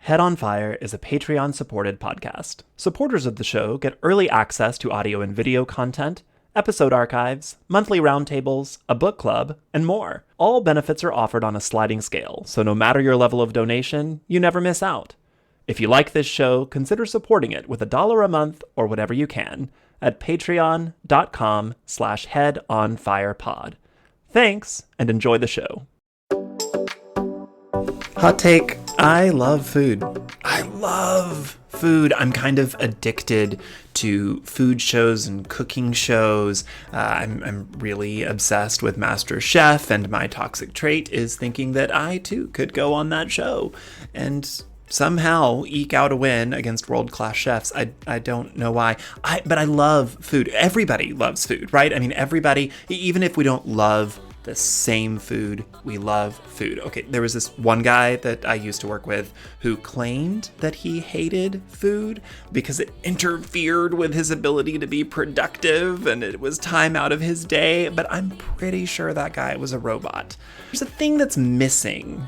Head on Fire is a Patreon supported podcast. Supporters of the show get early access to audio and video content, episode archives, monthly roundtables, a book club, and more. All benefits are offered on a sliding scale, so no matter your level of donation, you never miss out. If you like this show, consider supporting it with $1 a month or whatever you can at patreon.com/headonfirepod. Thanks, and enjoy the show. Hot take, I love food. I love food. I'm kind of addicted to food shows and cooking shows. I'm really obsessed with Master Chef, and my toxic trait is thinking that I too could go on that show and somehow eke out a win against world-class chefs. I don't know why. But I love food. Everybody loves food, right? I mean, everybody, even if we don't love the same food, we love food. Okay, there was this one guy that I used to work with who claimed that he hated food because it interfered with his ability to be productive and it was time out of his day, but I'm pretty sure that guy was a robot. There's a thing that's missing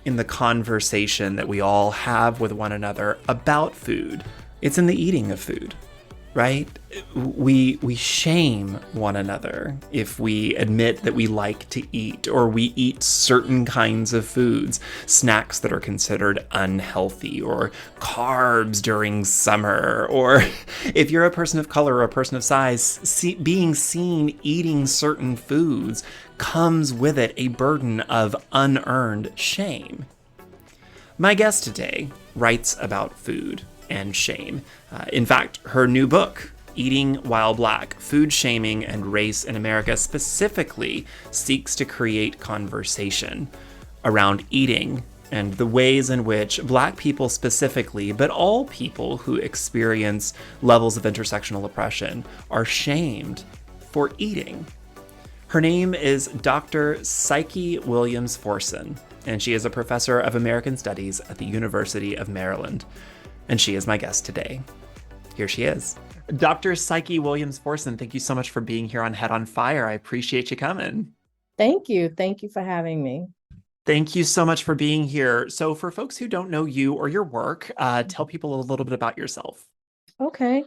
in the conversation that we all have with one another about food. It's in the eating of food, right? We shame one another if we admit that we like to eat, or we eat certain kinds of foods, snacks that are considered unhealthy, or carbs during summer, or if you're a person of color or a person of size, being seen eating certain foods comes with it a burden of unearned shame. My guest today writes about food and shame. In fact, her new book, Eating While Black, Food Shaming and Race in America, specifically seeks to create conversation around eating and the ways in which Black people specifically, but all people who experience levels of intersectional oppression, are shamed for eating. Her name is Dr. Psyche Williams-Forson, and she is a professor of American Studies at the University of Maryland. And she is my guest today. Here she is. Dr. Psyche Williams-Forson, thank you so much for being here on Head on Fire. I appreciate you coming. Thank you. Thank you for having me. Thank you so much for being here. So for folks who don't know you or your work, tell people a little bit about yourself. Okay.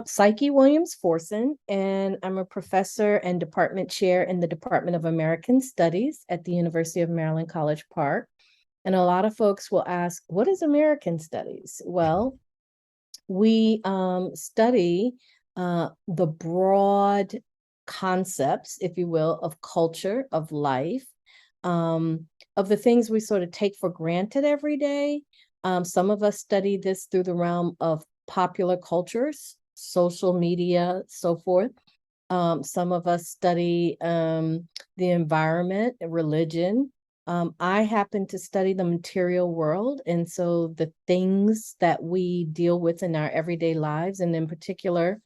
Psyche Williams-Forson, and I'm a professor and department chair in the Department of American Studies at the University of Maryland, College Park. And a lot of folks will ask, what is American Studies? Well, we study the broad concepts, if you will, of culture, of life, of the things we sort of take for granted every day. Some of us study this through the realm of popular cultures, social media, so forth. Some of us study the environment, religion. I happen to study the material world, and so the things that we deal with in our everyday lives, and in particular,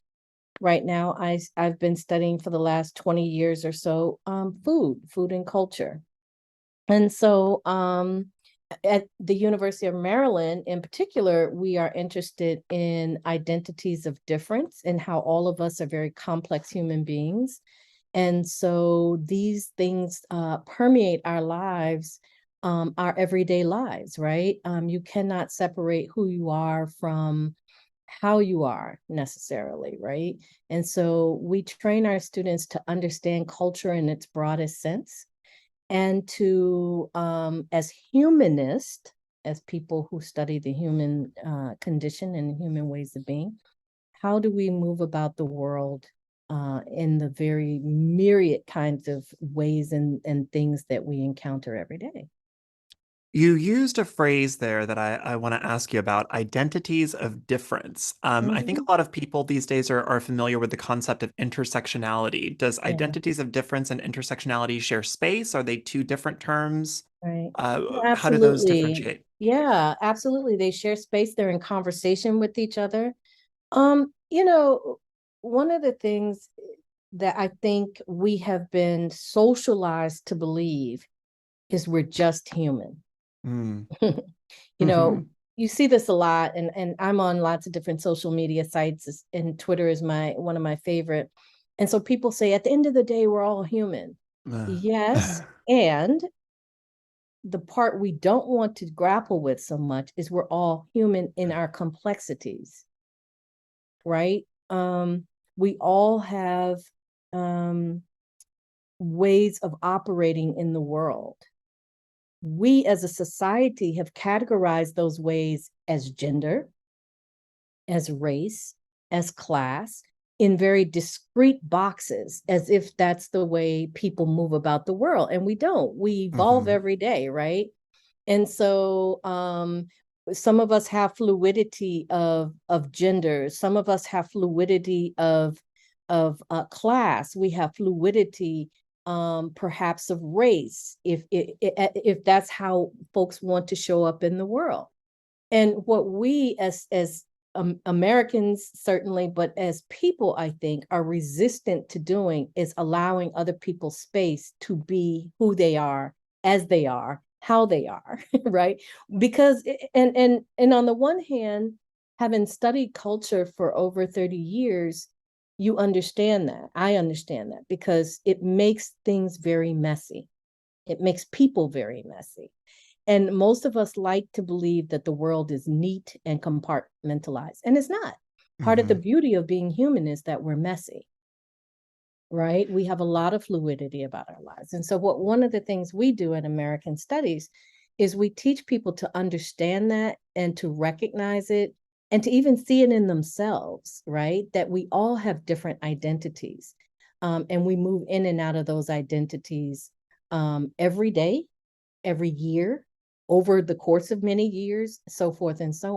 right now, I've been studying for the last 20 years or so, food and culture. And so at the University of Maryland in particular, we are interested in identities of difference and how all of us are very complex human beings. And so these things permeate our lives, our everyday lives, right? You cannot separate who you are from how you are necessarily, right? And so we train our students to understand culture in its broadest sense, and to, as humanists, as people who study the human condition and human ways of being, how do we move about the world in the very myriad kinds of ways and things that we encounter every day? You used a phrase there that I want to ask you about, identities of difference. I think a Mhm. lot of people these days are familiar with the concept of intersectionality. Does Yeah, identities of difference and intersectionality share space? Are they two different terms? right. How do those Absolutely. differentiate? Yeah, absolutely. They share space. They're in conversation with each other. You know, one of the things that I think we have been socialized to believe is we're just human. Mm. You know, Mhm. you see this a lot, and I'm on lots of different social media sites, and Twitter is my one of my favorite. And so people say, at the end of the day, we're all human. Yes, and the part we don't want to grapple with so much is we're all human in our complexities, right? We all have ways of operating in the world. We as a society have categorized those ways as gender, as race, as class, in very discrete boxes, as if that's the way people move about the world. And we don't. We evolve every day, right? And so some of us have fluidity of gender. Some of us have fluidity of class. We have fluidity perhaps of race, if that's how folks want to show up in the world. And what we as Americans certainly, but as people, I think, are resistant to doing is allowing other people space to be who they are, as they are, how they are, right? Because and on the one hand, having studied culture for over 30 years, you understand that. I understand that because it makes things very messy. It makes people very messy. And most of us like to believe that the world is neat and compartmentalized, and it's not. Part of the beauty of being human is that we're messy, right? We have a lot of fluidity about our lives. And so one of the things we do in American Studies is we teach people to understand that and to recognize it and to even see it in themselves, right? That we all have different identities. And we move in and out of those identities every day, every year, over the course of many years, so forth and so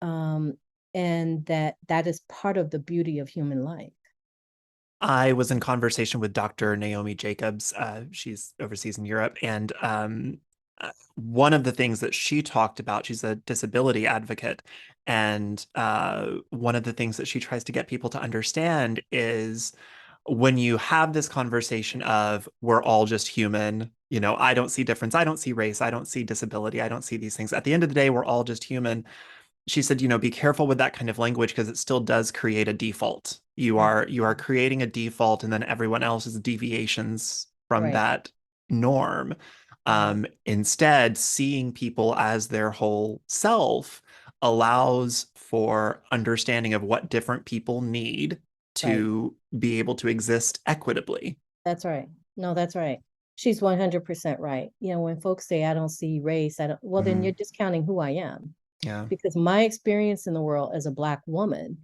on. And that is part of the beauty of human life. I was in conversation with Dr. Naomi Jacobs. She's overseas in Europe. And one of the things that she talked about, she's a disability advocate. And one of the things that she tries to get people to understand is when you have this conversation of we're all just human, I don't see difference, I don't see race, I don't see disability, I don't see these things. At the end of the day, we're all just human. She said, be careful with that kind of language because it still does create a default. You are creating a default, and then everyone else is deviations from Right. that norm. Right. Instead, seeing people as their whole self allows for understanding of what different people need Right. to be able to exist equitably. That's right. No, that's right. She's 100% right. When folks say, I don't see race, well, then you're discounting who I am. Yeah. Because my experience in the world as a Black woman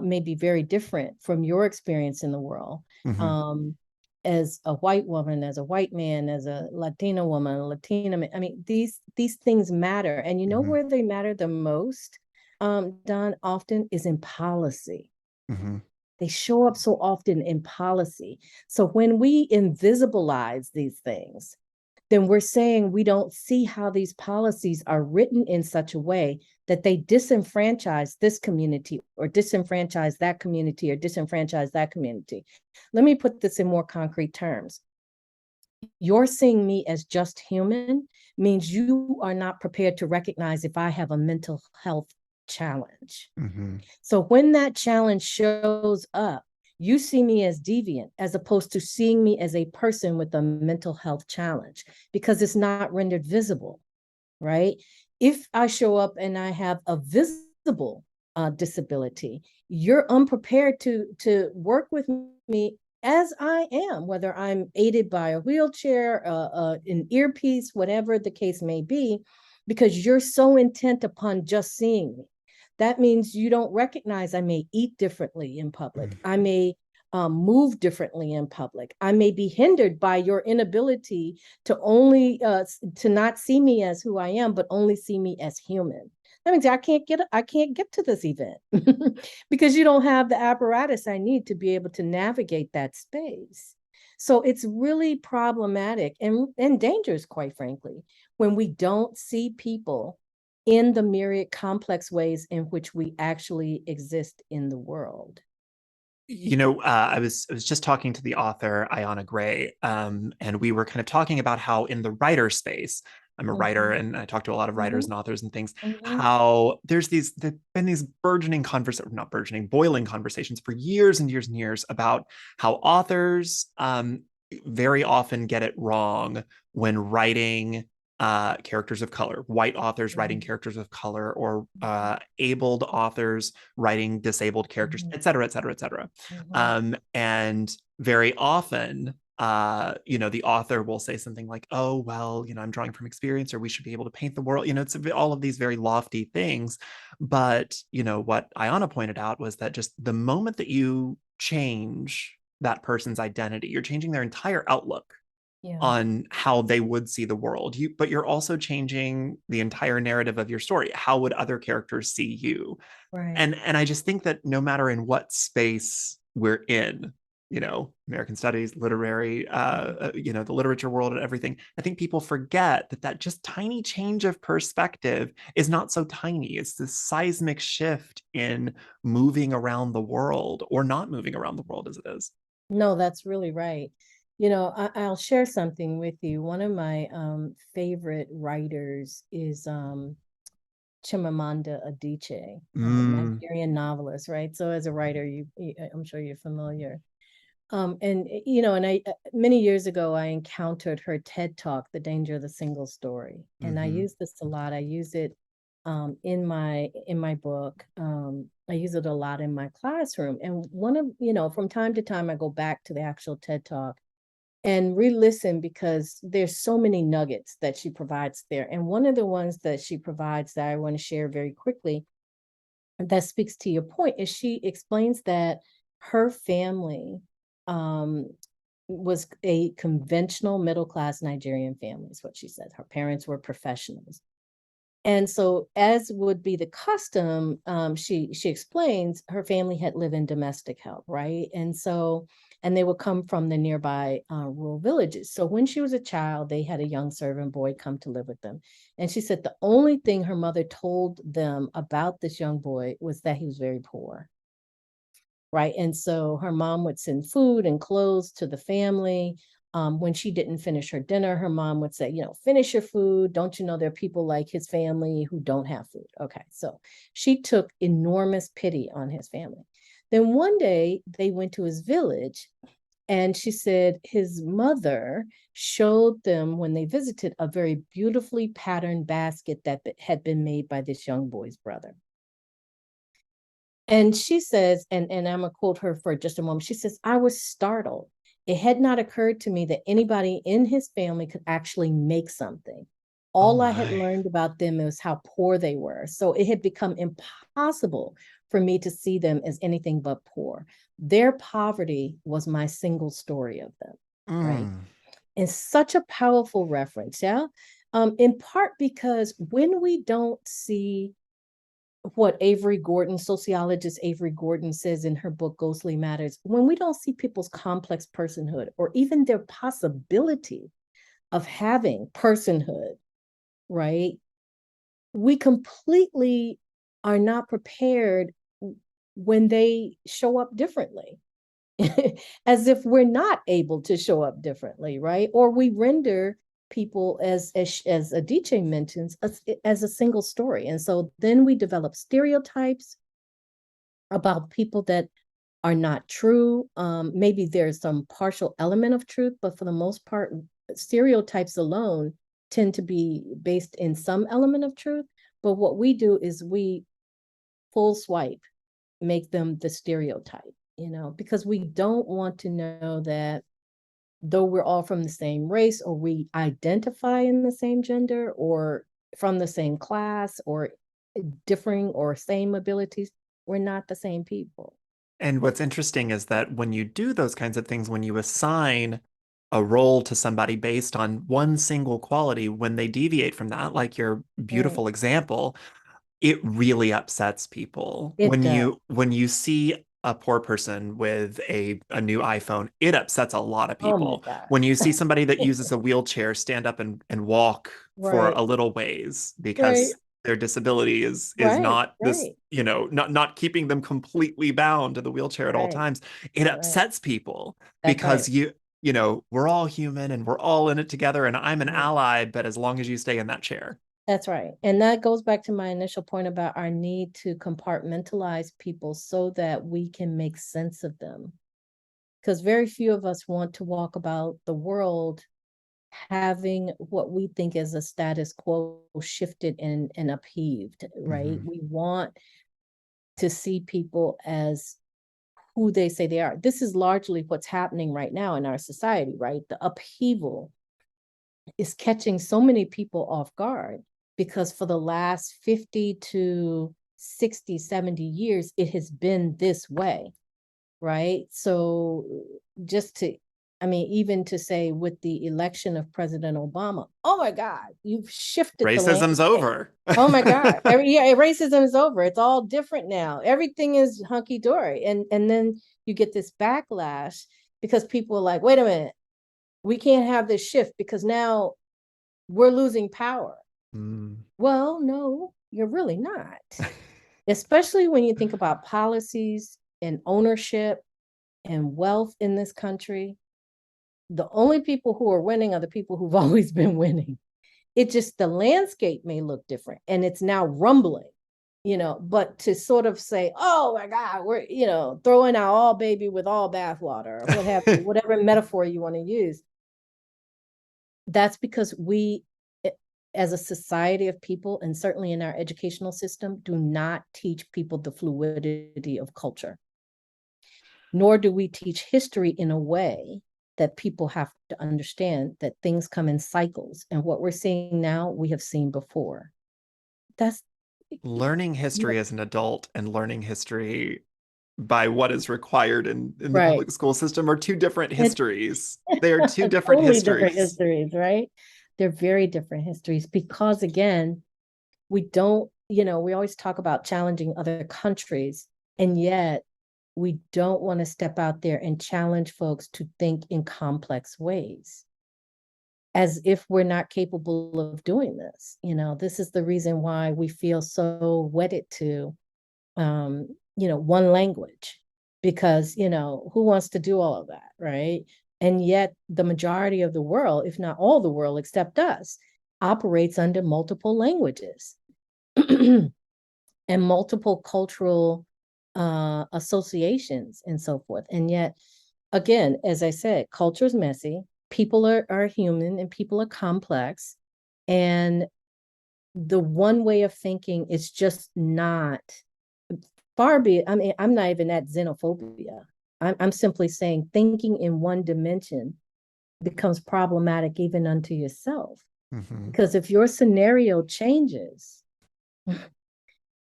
may be very different from your experience in the world. Mm-hmm. As a white woman, as a white man, as a Latina woman, a Latina man. I mean, these things matter. And where they matter the most, Don, often is in policy. Mm-hmm. They show up so often in policy. So when we invisibilize these things, then we're saying we don't see how these policies are written in such a way that they disenfranchise this community or disenfranchise that community or disenfranchise that community. Let me put this in more concrete terms. You're seeing me as just human means you are not prepared to recognize if I have a mental health challenge. Mm-hmm. So when that challenge shows up, you see me as deviant as opposed to seeing me as a person with a mental health challenge because it's not rendered visible, right? If I show up and I have a visible disability, you're unprepared to work with me as I am, whether I'm aided by a wheelchair, an earpiece, whatever the case may be, because you're so intent upon just seeing me. That means you don't recognize I may eat differently in public. I may move differently in public. I may be hindered by your inability to not see me as who I am, but only see me as human. That means I can't get to this event because you don't have the apparatus I need to be able to navigate that space. So it's really problematic and dangerous, quite frankly, when we don't see people in the myriad complex ways in which we actually exist in the world. I was just talking to the author Iana Gray, and we were kind of talking about how in the writer space, I'm a writer, and I talk to a lot of writers and authors and things. How there's been these burgeoning conversations, not burgeoning, boiling conversations for years and years and years about how authors very often get it wrong when writing characters of color, white authors writing Mhm. characters of color, or abled authors writing disabled characters, Mhm. et cetera, et cetera, et cetera. Mhm. And very often, the author will say something like, oh, well, I'm drawing from experience, or we should be able to paint the world. It's all of these very lofty things. But, what Ayana pointed out was that just the moment that you change that person's identity, you're changing their entire outlook Yeah. on how they would see the world. But you're also changing the entire narrative of your story. How would other characters see you? Right. And I just think that no matter in what space we're in, American studies, literary, the literature world and everything, I think people forget that just tiny change of perspective is not so tiny. It's this seismic shift in moving around the world, or not moving around the world as it is. No, that's really right. I'll share something with you. One of my favorite writers is Chimamanda Adichie, Mm, Nigerian novelist, right? So as a writer, I'm sure you're familiar. And I many years ago I encountered her TED Talk, The Danger of the Single Story, and I mm-hmm. use this a lot. I use it in my book. I use it a lot in my classroom, and from time to time I go back to the actual TED Talk and re-listen because there's so many nuggets that she provides there. And one of the ones that she provides that I want to share very quickly that speaks to your point is she explains that her family um, was a conventional middle class Nigerian family, is what she said. Her parents were professionals. And so, as would be the custom, she explains her family had lived in domestic help, right? And they would come from the nearby rural villages. So when she was a child, they had a young servant boy come to live with them. And she said the only thing her mother told them about this young boy was that he was very poor, right? And so her mom would send food and clothes to the family. When she didn't finish her dinner, her mom would say, finish your food. Don't you know there are people like his family who don't have food? Okay. So she took enormous pity on his family. Then one day they went to his village, and she said his mother showed them when they visited a very beautifully patterned basket that had been made by this young boy's brother. And she says, and I'm going to quote her for just a moment. She says, I was startled. It had not occurred to me that anybody in his family could actually make something. Oh All I had my. learned about them was how poor they were. So it had become impossible for me to see them as anything but poor. Their poverty was my single story of them, right? Mm. And such a powerful reference, yeah. In part because when we don't see what sociologist Avery Gordon says in her book Ghostly Matters, when we don't see people's complex personhood or even their possibility of having personhood, right? We completely are not prepared when they show up differently. As if we're not able to show up differently, right? Or we render people as Adichie mentions as a single story, and so then we develop stereotypes about people that are not true. Maybe there's some partial element of truth, but for the most part, stereotypes alone tend to be based in some element of truth. But what we do is we full swipe make them the stereotype, because we don't want to know that though we're all from the same race or we identify in the same gender or from the same class or differing or same abilities, we're not the same people. And what's interesting is that when you do those kinds of things, when you assign a role to somebody based on one single quality, when they deviate from that, like your Right. beautiful example, it really upsets people. It When does. you see a poor person with a new iPhone, it upsets a lot of Oh my people. When you gosh. see somebody that uses a wheelchair stand up and walk for Right. a little ways Right. because their disability is Right. not this, Right. not keeping them completely bound to the wheelchair at all Right. times, it Right. upsets people That's right. because we're all human and we're all in it together, and I'm an Right. ally, but as long as you stay in that chair. That's right. And that goes back to my initial point about our need to compartmentalize people so that we can make sense of them. Because very few of us want to walk about the world having what we think is a status quo shifted and upheaved, right? Mm-hmm. We want to see people as who they say they are. This is largely what's happening right now in our society, right? The upheaval is catching so many people off guard because for the last 50 to 60, 70 years, it has been this way, right? So just to, I mean, even to say with the election of President Obama, oh my God, you've shifted the Racism's landscape. over. Oh my God. Yeah, racism is over. It's all different now. Everything is hunky-dory. And then you get this backlash because people are like, wait a minute, we can't have this shift because now we're losing power. Mm. Well, no, you're really not. Especially when you think about policies and ownership and wealth in this country. The only people who are winning are the people who've always been winning. It just, the landscape may look different and it's now rumbling, but to sort of say, oh my God, we're, throwing out all baby with all bathwater or what have you, whatever metaphor you want to use. That's because we, as a society of people, and certainly in our educational system, do not teach people the fluidity of culture. Nor do we teach history in a way that people have to understand that things come in cycles. And what we're seeing now, we have seen before. That's Learning history as an adult and learning history by what is required in the right. public school system are two different It's histories. They are two different totally different histories. histories, right? They're very different histories because, again, we don't, we always talk about challenging other countries, and yet we don't want to step out there and challenge folks to think in complex ways, as if we're not capable of doing this. This is the reason why we feel so wedded to, one language, because, who wants to do all of that, right? And yet the majority of the world, if not all the world except us, operates under multiple languages and multiple cultural associations and so forth. And yet, again, as I said, culture is messy. People are human and people are complex. And the one way of thinking is just not far be it. I mean, I'm not even at xenophobia. I'm simply saying thinking in one dimension becomes problematic even unto yourself. Mm-hmm. Because if your scenario changes,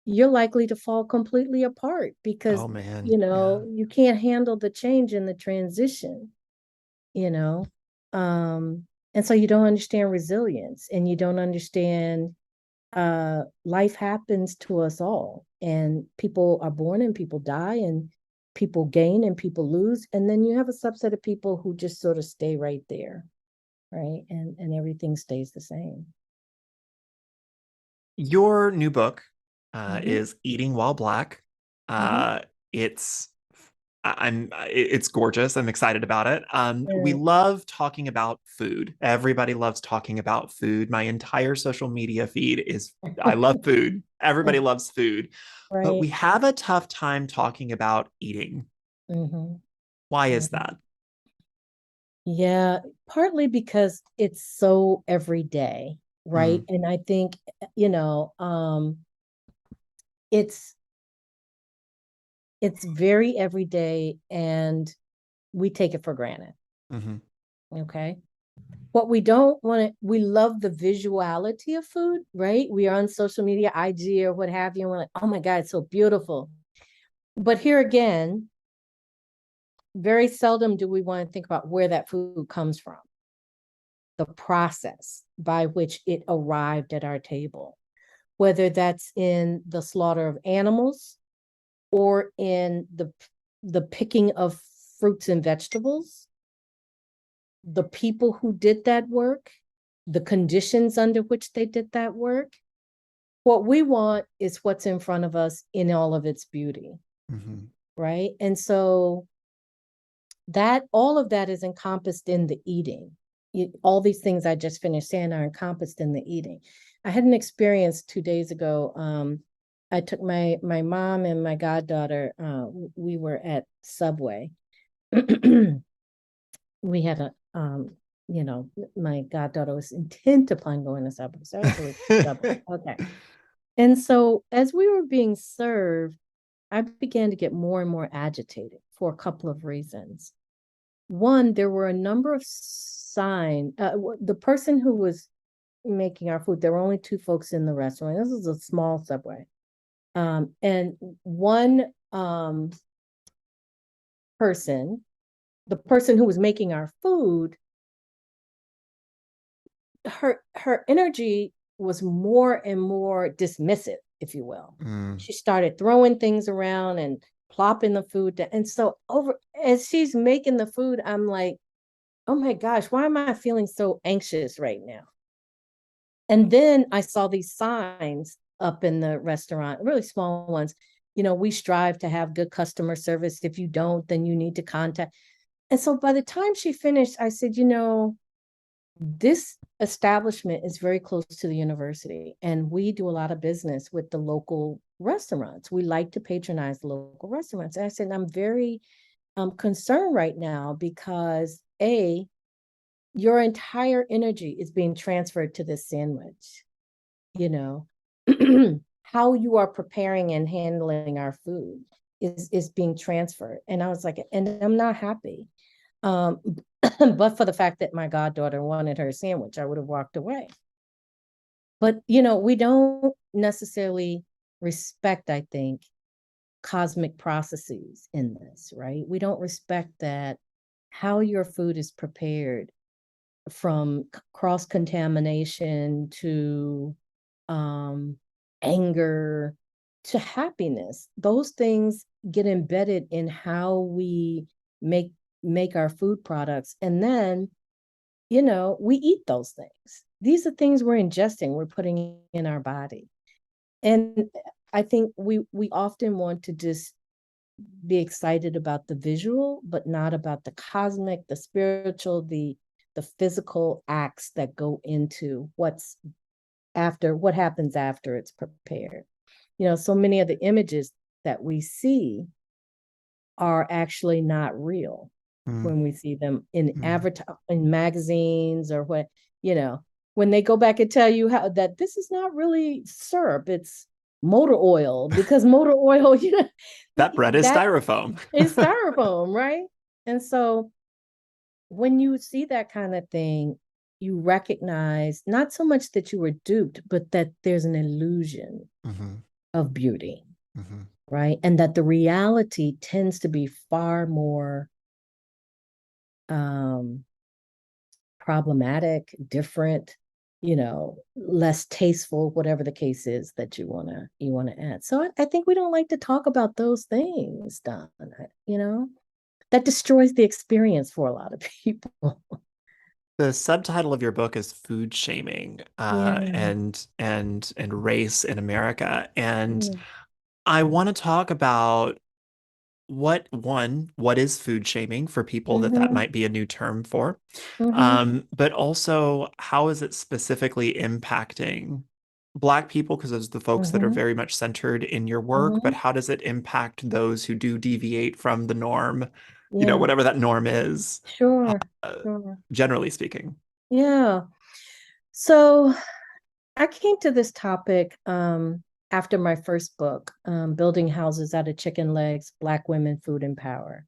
you're likely to fall completely apart because, Oh man, yeah. you can't handle the change and the transition, you know. And so you don't understand resilience and you don't understand life happens to us all, and people are born and people die and people gain and people lose, and then you have a subset of people who just sort of stay right there, right? And everything stays the same. Your new book Mm-hmm. is Eating While Black. Mm-hmm. Uh, it's it's gorgeous. I'm excited about it. We Yeah. love talking about food. Everybody loves talking about food. My entire social media feed is I love food. Everybody loves food. But Right. we have a tough time talking about eating. Mm-hmm. Why is Mm-hmm. that? Yeah, partly because it's so everyday, right? Mm, And I think, you know, it's it's very everyday and we take it for granted. mhm. Okay. What we don't want to, we love the visuality of food, right? We are on social media, IG or what have you, and we're like, oh my God, it's so beautiful. But here again, very seldom do we want to think about where that food comes from, the process by which it arrived at our table, whether that's in the slaughter of animals or in the picking of fruits and vegetables, the people who did that work, the conditions under which they did that work. What we want is what's in front of us in all of its beauty, Mhm. right? And so that all of that is encompassed in the eating. All these things I just finished saying are encompassed in the eating. I had an experience 2 days ago. I took my mom and my goddaughter. We were at Subway. We had a my goddaughter was intent upon going to Subway. So I said, let's do Subway. Okay. And so as we were being served, I began to get more and more agitated for a couple of reasons. One, there were a number of signs. The person who was making our food, there were only two folks in the restaurant. This was a small Subway. And one person, the person who was making our food, her energy was more and more dismissive, if you will. She started throwing things around and plopping the food down. And so as she's making the food, I'm like, oh my gosh, why am I feeling so anxious right now? And then I saw these signs up in the restaurant, really small ones. We strive to have good customer service. If you don't, then you need to contact. And so by the time she finished, I said, this establishment is very close to the university, and we do a lot of business with the local restaurants. We like to patronize the local restaurants. And I said, I'm very concerned right now because your entire energy is being transferred to this sandwich. How you are preparing and handling our food is being transferred. And I was like, and I'm not happy. But for the fact that my goddaughter wanted her sandwich, I would have walked away. But, we don't necessarily respect, I think, cosmic processes in this, right? We don't respect that how your food is prepared, from cross-contamination to anger to happiness. Those things get embedded in how we make our food products. And then, we eat those things. These are things we're ingesting, we're putting in our body. And I think we often want to just be excited about the visual, but not about the cosmic, the spiritual, the physical acts that go into what happens after it's prepared. So many of the images that we see are actually not real when we see them in in magazines or when they go back and tell you how that this is not really syrup, it's motor oil, because motor oil, that bread is styrofoam. It's styrofoam, right? And so when you see that kind of thing, you recognize not so much that you were duped, but that there's an illusion of beauty, right? And that the reality tends to be far more problematic, different, less tasteful, whatever the case is that you wanna add. So I think we don't like to talk about those things, Don. That destroys the experience for a lot of people. The subtitle of your book is Food Shaming, Yeah. and Race in America. And Yeah. I want to talk about what is food shaming for people that Mm-hmm. might be a new term for, Mm-hmm. but also how is it specifically impacting Black people, because those are the folks that are Mm-hmm. very much centered in your work, but Mm-hmm. how does it impact those who do deviate from the norm, Yeah. whatever that norm is, Sure. uh, Sure. generally speaking. Yeah. So I came to this topic after my first book, Building Houses Out of Chicken Legs, Black Women, Food and Power.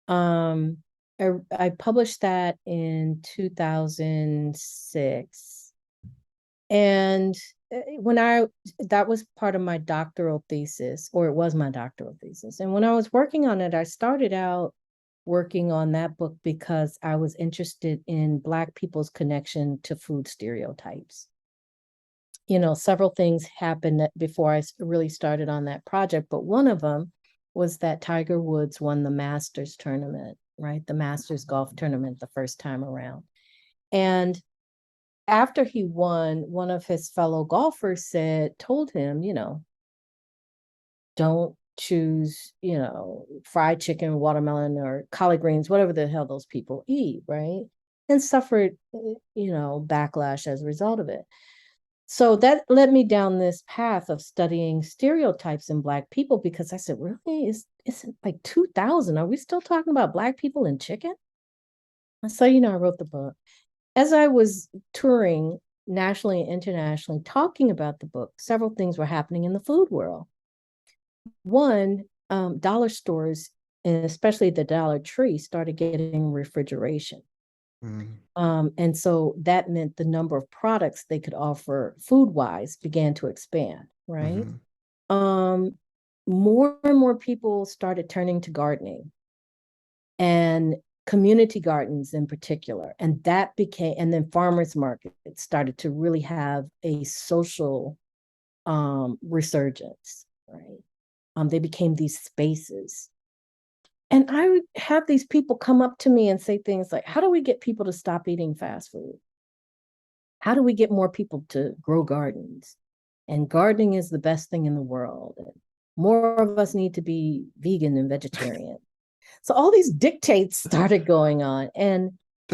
Um, I published that in 2006. And that was part of my doctoral thesis, or it was my doctoral thesis. And when I was working on it, I started out working on that book because I was interested in Black people's connection to food stereotypes. Several things happened before I really started on that project, but one of them was that Tiger Woods won the Masters tournament, right? The Masters golf tournament the first time around. And after he won, one of his fellow golfers told him, don't choose, fried chicken, watermelon, or collard greens, whatever the hell those people eat, right? And suffered, backlash as a result of it. So that led me down this path of studying stereotypes in Black people, because I said, really, it's like 2000. Are we still talking about Black people and chicken? So, I wrote the book. As I was touring nationally and internationally talking about the book, several things were happening in the food world. One, dollar stores, and especially the Dollar Tree, started getting refrigeration. Mm, And so that meant the number of products they could offer food wise began to expand, right? mhm, Um, more and more people started turning to gardening and community gardens in particular. And that became, and then farmers markets started to really have a social resurgence, right? They became these spaces. And I would have these people come up to me and say things like, how do we get people to stop eating fast food? How do we get more people to grow gardens? And gardening is the best thing in the world. And more of us need to be vegan and vegetarian. So all these dictates started going on. And, you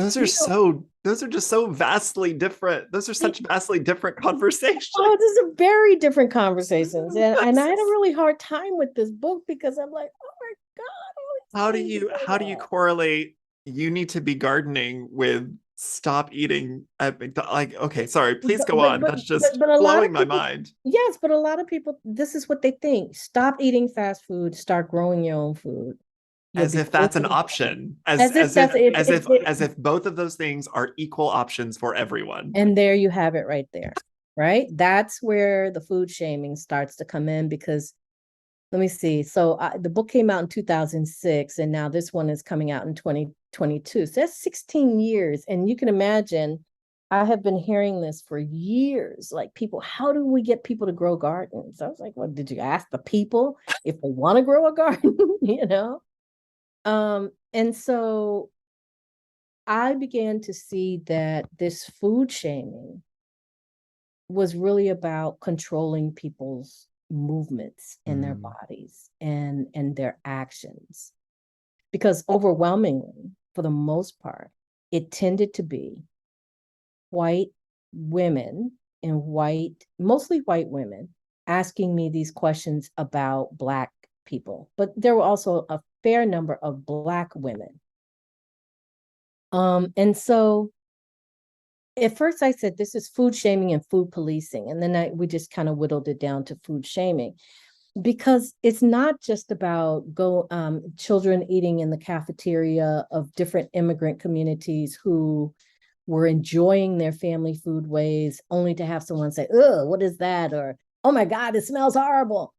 know, those are just so vastly different. Those are such vastly different conversations. oh, these are very different conversations. And I had a really hard time with this book because I'm like, oh my God, all these things How do you going on. correlate you need to be gardening with stop eating at McDonald's? Like, okay, sorry, please But go but on. but That's but, just but a lot blowing of my people, mind. yes, but a lot of people, this is what they think. Stop eating fast food, start growing your own food. You'll As be if that's closer an to option. as if that's As if both of those things are equal options for everyone. and there you have it right there. Right? That's where the food shaming starts to come in because let me see. So the book came out in 2006 and now this one is coming out in 2022. So that's 16 years and you can imagine I have been hearing this for years. Like people, how do we get people to grow gardens? I was like, well, did you ask the people if they want to grow a garden? And so I began to see that this food shaming was really about controlling people's movements in their Mm, bodies and their actions because overwhelmingly for the most part it tended to be white women and mostly white women asking me these questions about black people, but there were also a fair number of black women. And so at first I said this is food shaming and food policing, and then we just kind of whittled it down to food shaming because it's not just about children eating in the cafeteria of different immigrant communities who were enjoying their family food ways only to have someone say, "Oh, what is that?" or "Oh my God, it smells horrible."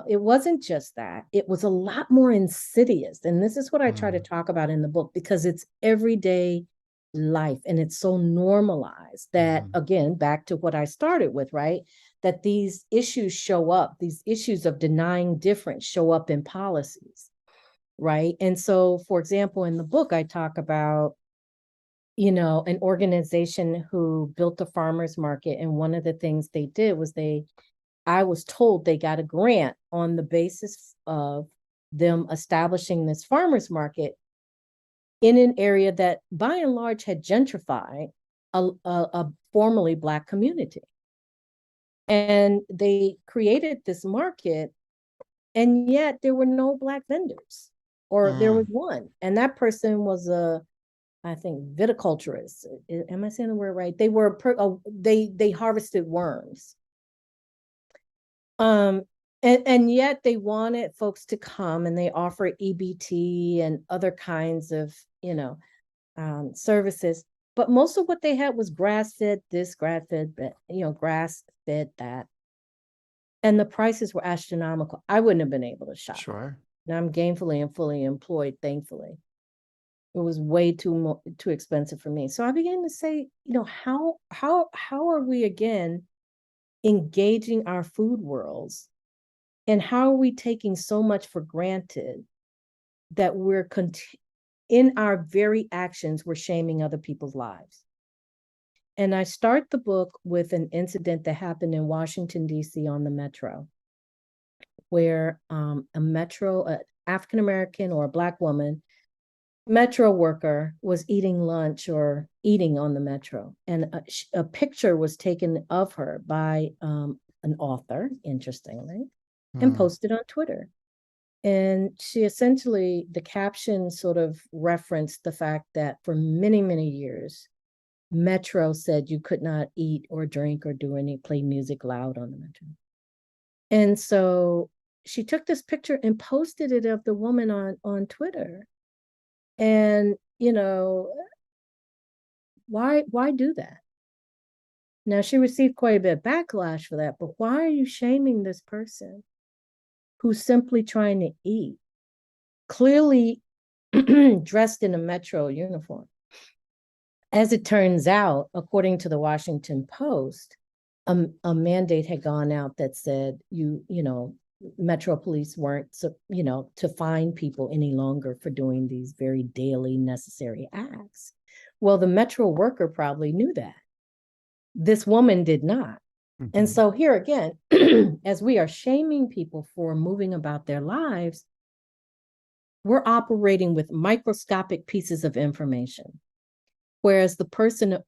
It wasn't just that. It was a lot more insidious. And this is what I try to mm, talk about in the book because it's everyday life and it's so normalized that, mm, again, back to what I started with, right? That these issues show up, these issues of denying difference show up in policies, right? And so, for example, in the book, I talk about an organization who built a farmers market. And one of the things they did was I was told they got a grant on the basis of them establishing this farmers market in an area that by and large had gentrified a formerly Black community. And they created this market, and yet there were no Black vendors, or there was mm. one. And that person was I think viticulturists. Am I saying the word right? They were they harvested worms. Um, and yet they wanted folks to come and they offer EBT and other kinds of services. But most of what they had was grass fed this, grass fed that, grass fed that, and the prices were astronomical. I wouldn't have been able to shop it. Sure. And I'm gainfully and fully employed, thankfully. It was way too expensive for me. So I began to say, how are we again engaging our food worlds, and how are we taking so much for granted that in our very actions we're shaming other people's lives. And I start the book with an incident that happened in Washington D.C. on the metro, where a African American or a Black woman metro worker was eating lunch or eating on the metro, and a picture was taken of her by an author, interestingly, and Mm, posted on Twitter. And she essentially, the caption sort of referenced the fact that for many, many years, Metro said you could not eat or drink or play music loud on the Metro. And so she took this picture and posted it of the woman on Twitter. And, why do that? Now she received quite a bit of backlash for that, but why are you shaming this person who's simply trying to eat, clearly dressed in a Metro uniform? As it turns out, according to the Washington Post, a mandate had gone out that said Metro police weren't, to fine people any longer for doing these very daily necessary acts. Well, the Metro worker probably knew that. This woman did not. Mm-hmm. And so here again, as we are shaming people for moving about their lives, we're operating with microscopic pieces of information. Whereas the person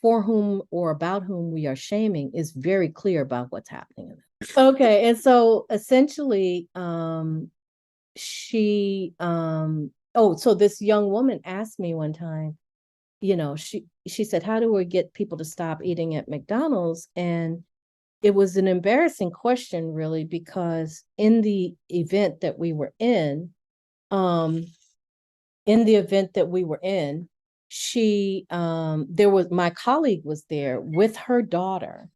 for whom or about whom we are shaming is very clear about what's happening. Okay, and so essentially, so this young woman asked me one time, she said, how do we get people to stop eating at McDonald's? And it was an embarrassing question, really, because in the event that we were in, my colleague was there with her daughter,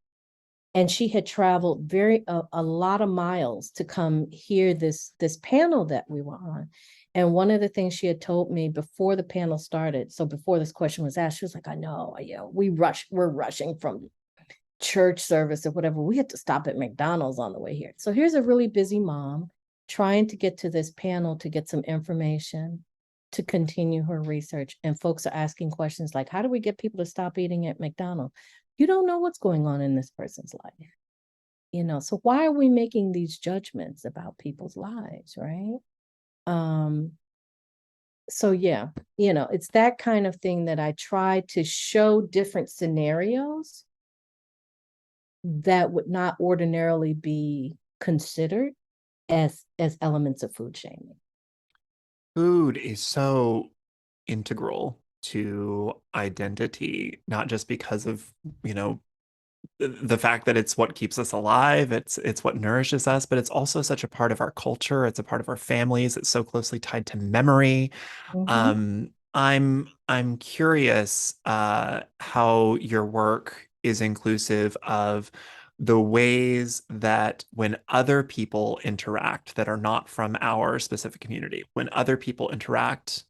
and she had traveled a lot of miles to come hear this panel that we were on. And one of the things she had told me before the panel started, so before this question was asked, she was like, I know, we're rushing from church service or whatever. We had to stop at McDonald's on the way here. So here's a really busy mom trying to get to this panel to get some information to continue her research. And folks are asking questions like, how do we get people to stop eating at McDonald's? You don't know what's going on in this person's life. So why are we making these judgments about people's lives, right? So yeah, it's that kind of thing that I try to show different scenarios that would not ordinarily be considered as elements of food shaming. Food is so integral to identity, not just because of, the fact that it's what keeps us alive, it's what nourishes us, but it's also such a part of our culture, it's a part of our families, it's so closely tied to memory. Mm-hmm. I'm curious how your work is inclusive of the ways that when other people interact that are not from our specific community, when other people interact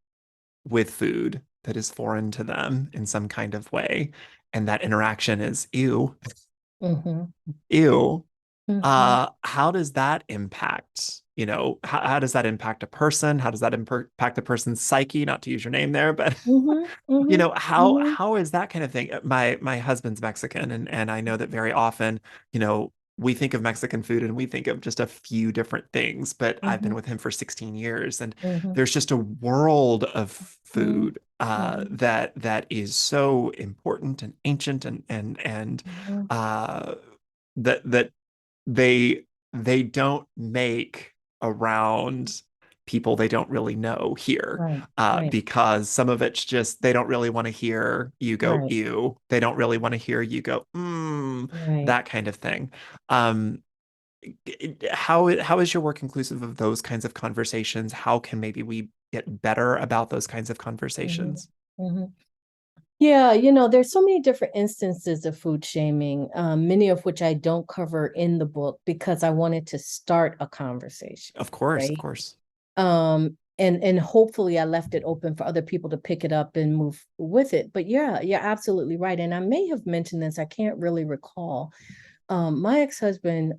with food that is foreign to them in some kind of way, and that interaction is ew, Mm-hmm. ew, Mm-hmm. how does that impact, how does that impact a person? How does that impact a person's psyche? Not to use your name there, but Mm-hmm. Mm-hmm. Mm-hmm. how is that kind of thing? My husband's Mexican, and I know that very often, we think of Mexican food and we think of just a few different things, but I've been Mm-hmm. with him for 16 years, and Mm-hmm. there's just a world of food Mm-hmm. that is so important and ancient and Mm-hmm. uh, that they they don't make around people they don't really know here, Right. Right. because some of it's just they don't really want to hear you go Right. ew. They don't really want to hear you go Right. that kind of thing. Um, how is your work inclusive of those kinds of conversations? How can maybe we get better about those kinds of Mm-hmm. conversations? Mm-hmm. Yeah, there's so many different instances of food shaming, many of which I don't cover in the book because I wanted to start a conversation, Of right? course. And hopefully I left it open for other people to pick it up and move with it. But yeah, you're absolutely right. And I may have mentioned this, I can't really recall. My ex-husband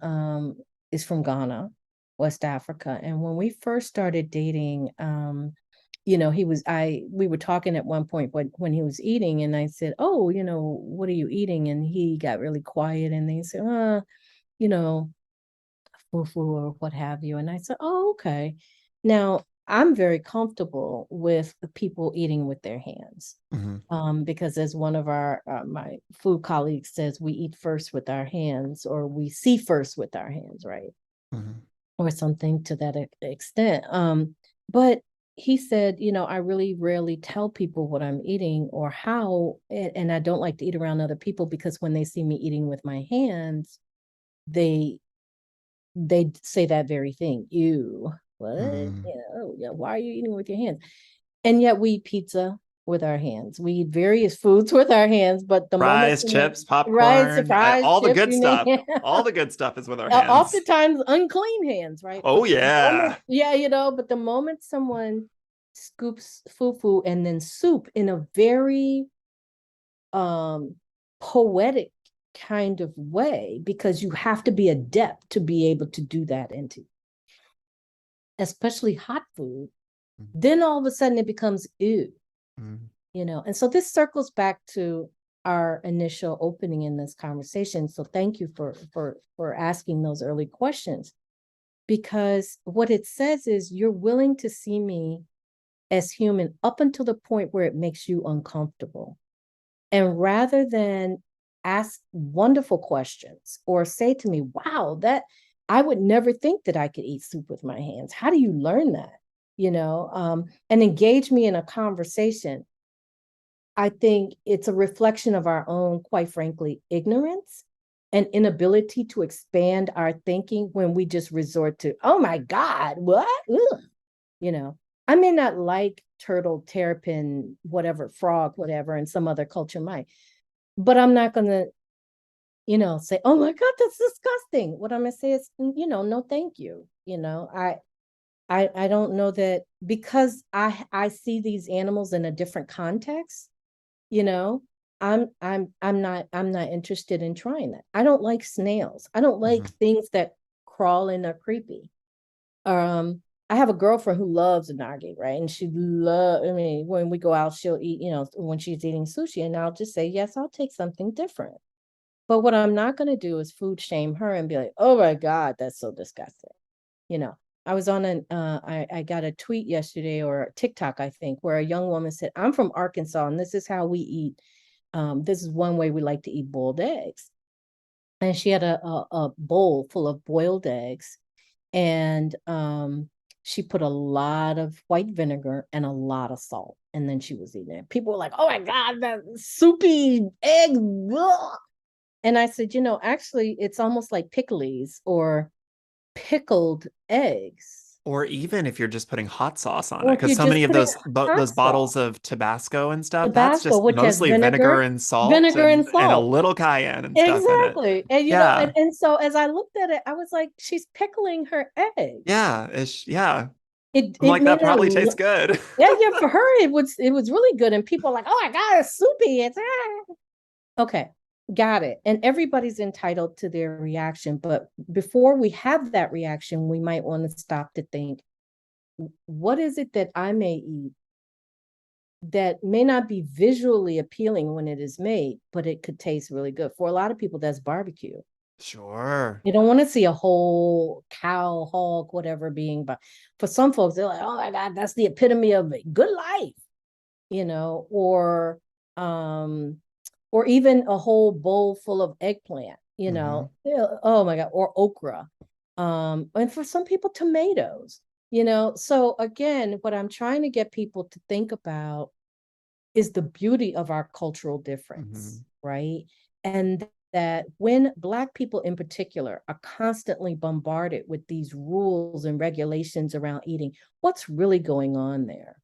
is from Ghana, West Africa. And when we first started dating, we were talking at one point when he was eating, and I said, oh, what are you eating? And he got really quiet, and they said, you know, fufu or what have you. And I said, oh, okay. Now I'm very comfortable with people eating with their hands. Hmm. Because as one of my food colleagues says, we eat first with our hands, or we see first with our hands, right? Hmm. or something to that extent. But he said, I really rarely tell people what I'm eating or how, and I don't like to eat around other people because when they see me eating with my hands, they say that very thing. Ew, what? Mm. Yeah, why are you eating with your hands? And yet we eat pizza with our hands. We eat various foods with our hands, but the moment Fries, chips, right, popcorn, surprise, all the chips, good you name stuff. it. All the good stuff is with our hands. Oftentimes unclean hands, right? Oh But the moment, yeah. yeah, but the moment someone scoops fufu and then soup in a very um poetic kind of way, because you have to be adept to be able to do that into especially hot food, then all of a sudden it becomes ew, Mm. and so this circles back to our initial opening in this conversation. So thank you for asking those early questions, because what it says is you're willing to see me as human up until the point where it makes you uncomfortable. And rather than ask wonderful questions or say to me, wow, that I would never think that I could eat soup with my hands. How do you learn that? And engage me in a conversation. I think it's a reflection of our own, quite frankly, ignorance and inability to expand our thinking when we just resort to, oh my God, what? Ugh. You know, I may not like turtle, terrapin, whatever, frog, whatever, and some other culture might, but I'm not going to, say, oh my God, that's disgusting. What I'm going to say is, no, thank you. I don't know that, because I see these animals in a different context, you know, I'm not interested in trying that. I don't like snails. I don't like Mhm. things that crawl and are creepy. I have a girlfriend who loves unagi, right? And I mean, when we go out, she'll eat, when she's eating sushi, and I'll just say, yes, I'll take something different. But what I'm not going to do is food shame her and be like, oh my God, that's so disgusting. You know, I was on I got a tweet yesterday, or TikTok, I think, where a young woman said, I'm from Arkansas and this is how we eat. This is one way we like to eat boiled eggs. And she had a bowl full of boiled eggs, and she put a lot of white vinegar and a lot of salt, and then she was eating it. People were like, oh my God, that soupy egg. Ugh. And I said, actually it's almost like pickles or pickled eggs, Or even if you're just putting hot sauce on it, or if because you're so many just of putting those hot bottles sauce. of Tabasco and stuff, that's Tabasco, just which has mostly vinegar vinegar, and salt vinegar and and a salt. little cayenne and stuff in it. Exactly. And Yeah. and so as I looked at it, I was like, she's pickling her eggs. Yeah. Yeah. I'm It like, may that not probably tastes look, good. yeah, for her it was really good. And people are like, oh my God, it's soupy. It's okay. Got it. And everybody's entitled to their reaction. But before we have that reaction, we might want to stop to think, what is it that I may eat that may not be visually appealing when it is made, but it could taste really good? For a lot of people, that's barbecue. Sure. They don't want to see a whole cow, hog, whatever being, but for some folks, they're like, oh my God, that's the epitome of a good life, um, or even a whole bowl full of eggplant, Hmm. yeah, oh my God, or okra. And for some people, tomatoes, So again, what I'm trying to get people to think about is the beauty of our cultural difference, Hmm. right? And that when Black people in particular are constantly bombarded with these rules and regulations around eating, what's really going on there?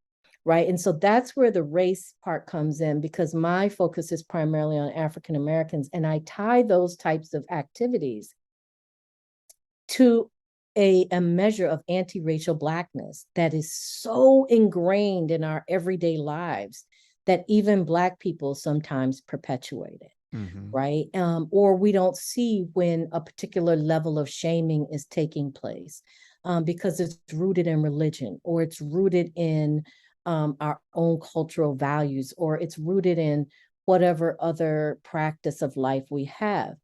Right. And so that's where the race part comes in, because my focus is primarily on African Americans. And I tie those types of activities to a measure of anti-racial Blackness that is so ingrained in our everyday lives that even Black people sometimes perpetuate it, Hmm. right? Or we don't see when a particular level of shaming is taking place, because it's rooted in religion, or it's rooted in our own cultural values, or it's rooted in whatever other practice of life we have.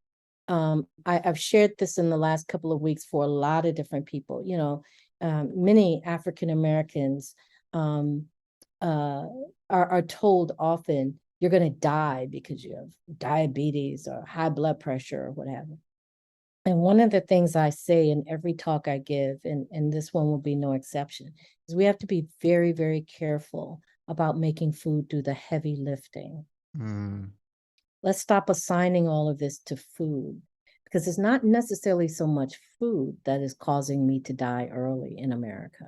I've shared this in the last couple of weeks for a lot of different people. Many African Americans um, uh, are told often, you're going to die because you have diabetes or high blood pressure or whatever. And one of the things I say in every talk I give, and this one will be no exception, is we have to be very, very careful about making food do the heavy lifting. Mm, Let's stop assigning all of this to food because it's not necessarily so much food that is causing me to die early in America.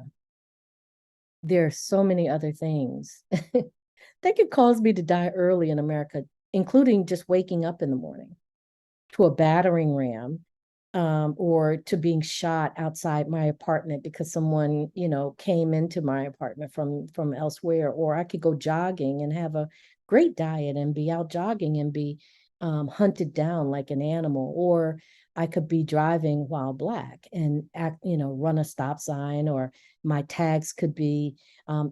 There are so many other things that could cause me to die early in America, including just waking up in the morning to a battering ram, or to being shot outside my apartment because someone, came into my apartment from elsewhere. Or I could go jogging and have a great diet and be out jogging and be hunted down like an animal. Or I could be driving while black and run a stop sign. Or my tags could be,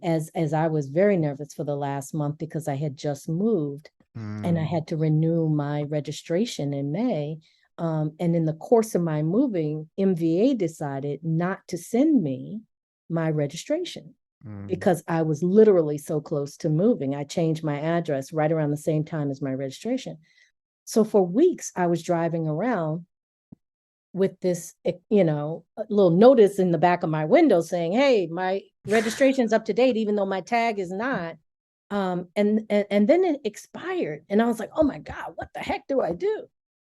as I was very nervous for the last month because I had just moved and I mm, had to renew my registration in May. And in the course of my moving, MVA decided not to send me my registration mm, because I was literally so close to moving. I changed my address right around the same time as my registration. So for weeks, I was driving around with this, a little notice in the back of my window saying, "Hey, my registration's up to date, even though my tag is not." And then it expired, and I was like, "Oh my God, what the heck do I do?"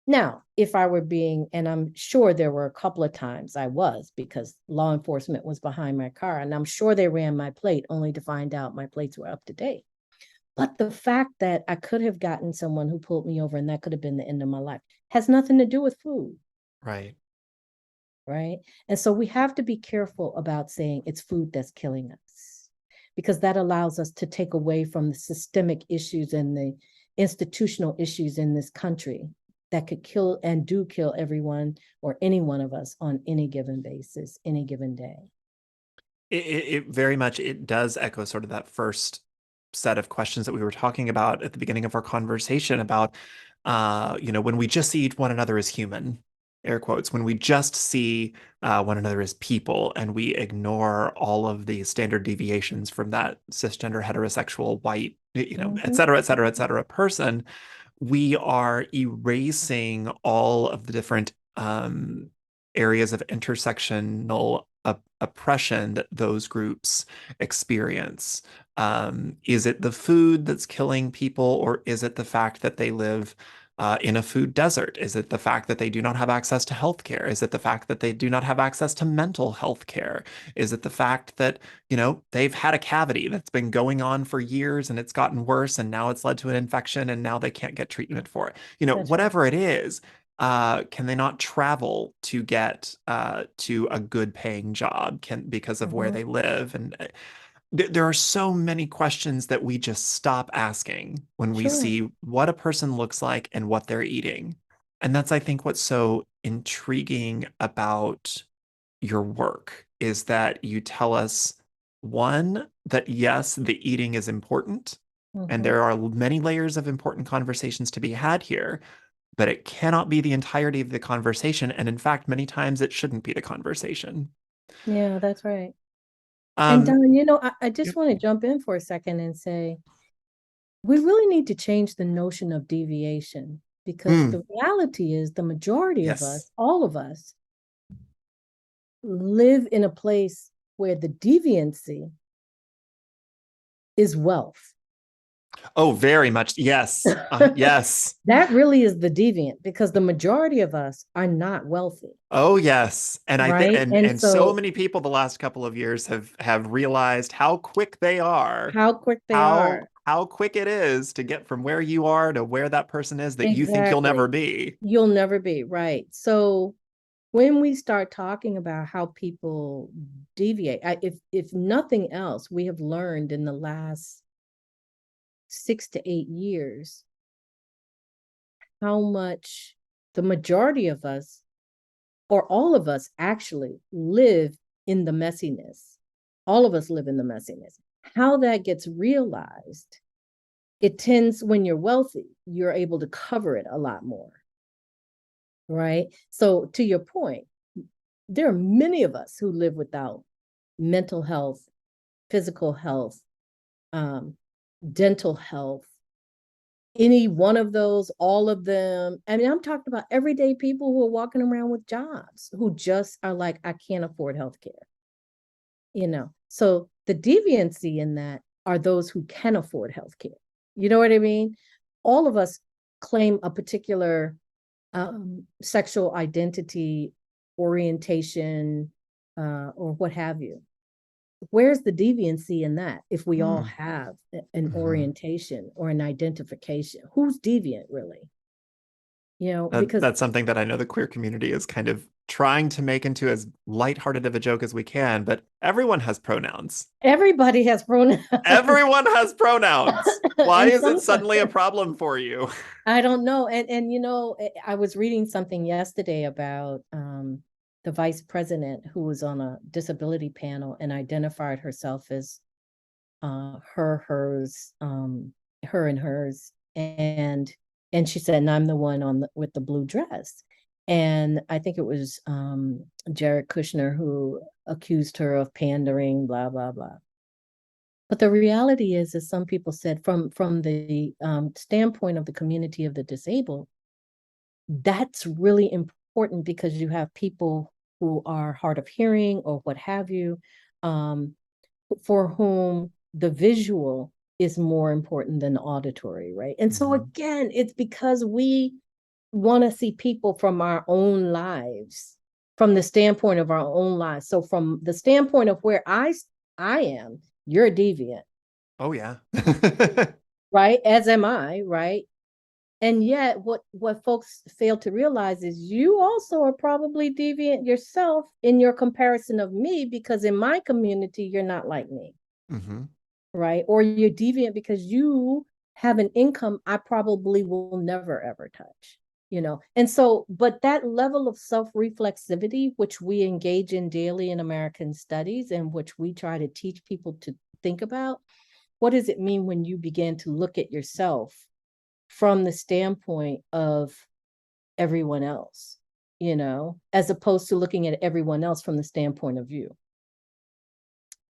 Now, if I were being, and I'm sure there were a couple of times I was, because law enforcement was behind my car, and I'm sure they ran my plate only to find out my plates were up to date. But the fact that I could have gotten someone who pulled me over and that could have been the end of my life has nothing to do with food. right. Right? And so we have to be careful about saying it's food that's killing us, because that allows us to take away from the systemic issues and the institutional issues in this country that could kill and do kill everyone or any one of us on any given basis, any given day. It very much it does echo sort of that first set of questions that we were talking about at the beginning of our conversation about when we just see one another as human, air quotes, when we just see one another as people and we ignore all of the standard deviations from that cisgender heterosexual white, et Mm-hmm. cetera, et cetera person, we are erasing all of the different areas of intersectional oppression that those groups experience. Is it the food that's killing people, or is it the fact that they live in a food desert? Is it the fact that they do not have access to health care? Is it the fact that they do not have access to mental health care? Is it the fact that, they've had a cavity that's been going on for years and it's gotten worse and now it's led to an infection and now they can't get treatment for it? That's right. Whatever it is, can they not travel to get to a good paying job because of where Mm-hmm. they live? And there are so many questions that we just stop asking when we Sure. see what a person looks like and what they're eating. And that's, I think, what's so intriguing about your work is that you tell us, one, that yes, the eating is important, and Mm-hmm. there are many layers of important conversations to be had here, but it cannot be the entirety of the conversation. And in fact, many times it shouldn't be the conversation. Yeah, that's right. And Um, Don, I just yep. want to jump in for a second and say, we really need to change the notion of deviation, because Mm, the reality is the majority of yes. us, all of us, live in a place where the deviancy is wealth. Oh, very much. Yes. Yes. That really is the deviant, because the majority of us are not wealthy, Oh, yes. And I think right? And and so so many people the last couple of years have realized how quick they are, how quick they how are. how quick it is to get from where you are to where that person is that you think you'll never Exactly. be. You'll never be, right? So when we start talking about how people deviate, if nothing else, we have learned in the last 6 to 8 years how much the majority of us, or all of us, actually live in the messiness. All of us live in the messiness. How that gets realized, it tends, when you're wealthy, you're able to cover it a lot more, right? So to your point, there are many of us who live without mental health, physical health, um, dental health, any one of those, all of them. I mean, I'm talking about everyday people who are walking around with jobs who just are like, I can't afford healthcare, you know. So the deviancy in that are those who can afford healthcare. You know what I mean? All of us claim a particular sexual identity, orientation, or what have you. Where's the deviancy in that if we all Hmm. have an Mhm. orientation or an identification? Who's deviant really? You know, because That's something that I know the queer community is kind of trying to make into as lighthearted of a joke as we can, but everyone has pronouns. everybody has pronouns. Everyone has pronouns. Why And is it sometimes suddenly a problem for you? I don't know. And you know, I was reading something yesterday about the vice president who was on a disability panel and identified herself as her, hers, her and hers, and she said, and I'm the one on with the blue dress. And I think it was Jared Kushner who accused her of pandering, blah blah blah. But the reality is some people said from the standpoint of the community of the disabled, that's really important because you have people who are hard of hearing or what have you, um, for whom the visual is more important than the auditory, right? And so Mhm. again, it's because we want to see people from our own lives, from the standpoint of our own lives. So from the standpoint of where I am, you're a deviant, Oh yeah. right? As am I, right? And yet what folks fail to realize is you also are probably deviant yourself in your comparison of me, because in my community you're not like me, Hmm. right? Or you're deviant because you have an income I probably will never ever touch, you know. And so, but that level of self-reflexivity, which we engage in daily in American studies and which we try to teach people to think about, what does it mean when you begin to look at yourself from the standpoint of everyone else, you know, as opposed to looking at everyone else from the standpoint of you?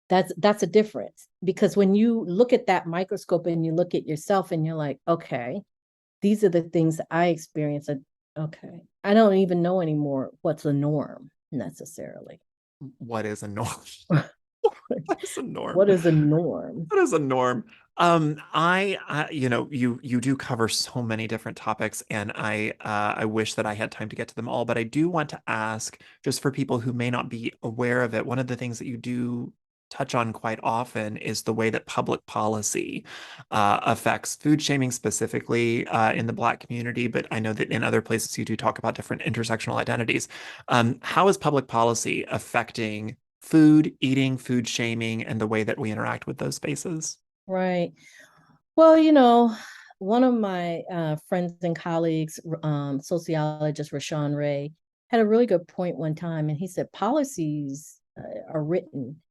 That's a difference, because when you look at that microscope and you look at yourself and you're like, okay, these are the things that I experience. Okay, I don't even know anymore what's a norm necessarily. What is a norm? What is a norm? What is a norm? What is a norm? You know, you do cover so many different topics, and I wish that I had time to get to them all, but I do want to ask, just for people who may not be aware of it, one of the things that you do touch on quite often is the way that public policy affects food shaming specifically in the Black community, but I know that in other places you do talk about different intersectional identities. How is public policy affecting food, eating, food shaming, and the way that we interact with those spaces? Right. Well, you know, one of my friends and colleagues, sociologist Rashawn Ray, had a really good point one time, and he said policies are written,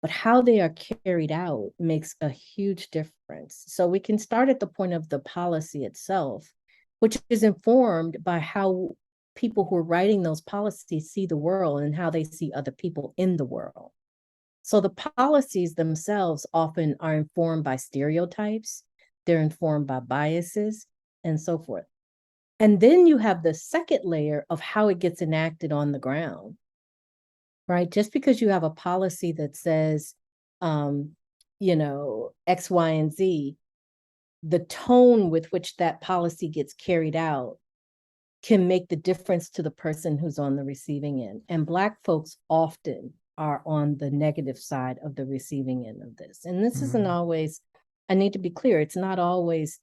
but how they are carried out makes a huge difference. So we can start at the point of the policy itself, which is informed by how people who are writing those policies see the world and how they see other people in the world. So the policies themselves often are informed by stereotypes, they're informed by biases, and so forth. And then you have the second layer of how it gets enacted on the ground, right? Just because you have a policy that says, um, you know, X, Y, and Z, the tone with which that policy gets carried out can make the difference to the person who's on the receiving end. And Black folks often are on the negative side of the receiving end of this. And this isn't Mm. always, I need to be clear, it's not always,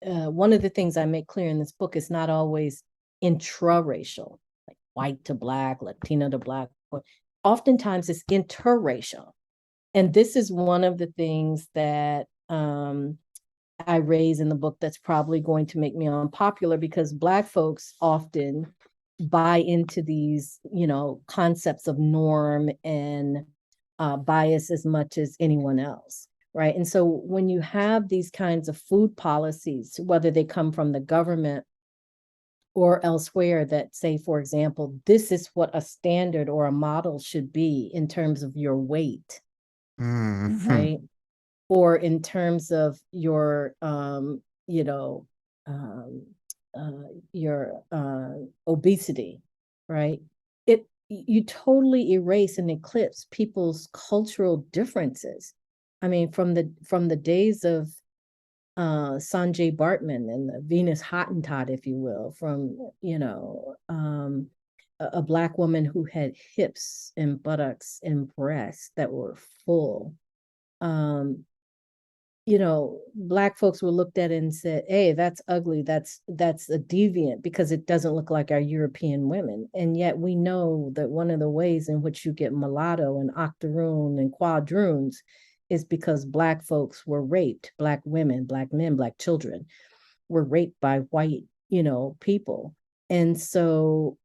one of the things I make clear in this book is not always intra-racial, like white to Black, Latino to Black. Oftentimes it's interracial. And this is one of the things that I raise in the book that's probably going to make me unpopular, because Black folks often buy into these, you know, concepts of norm and bias as much as anyone else, right? And so when you have these kinds of food policies, whether they come from the government or elsewhere, that say, for example, this is what a standard or a model should be in terms of your weight, Mhm. right? Or in terms of your you know, um, your obesity, right? It you totally erase and eclipse people's cultural differences. I mean, from the days of Sanjay Bartman and the Venus Hottentot, if you will, from a black woman who had hips and buttocks and breasts that were full. Um, Black folks were looked at and said, "Hey, that's ugly. That's a deviant because it doesn't look like our European women." And yet we know that one of the ways in which you get mulatto and octoroon and quadroons is because Black folks were raped. Black women, Black men, Black children were raped by white, people. And so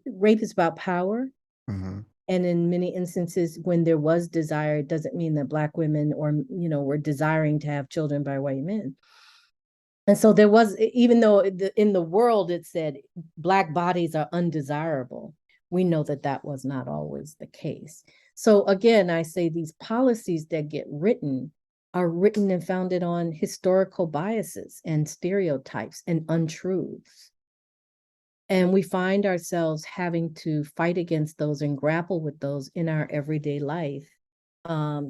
rape is about power. Mm-hmm. And in many instances, when there was desire, it doesn't mean that Black women were desiring to have children by white men. And so there was, even though in the world it said Black bodies are undesirable, we know that that was not always the case. So again, I say these policies that get written are written and founded on historical biases and stereotypes and untruths. And we find ourselves having to fight against those and grapple with those in our everyday life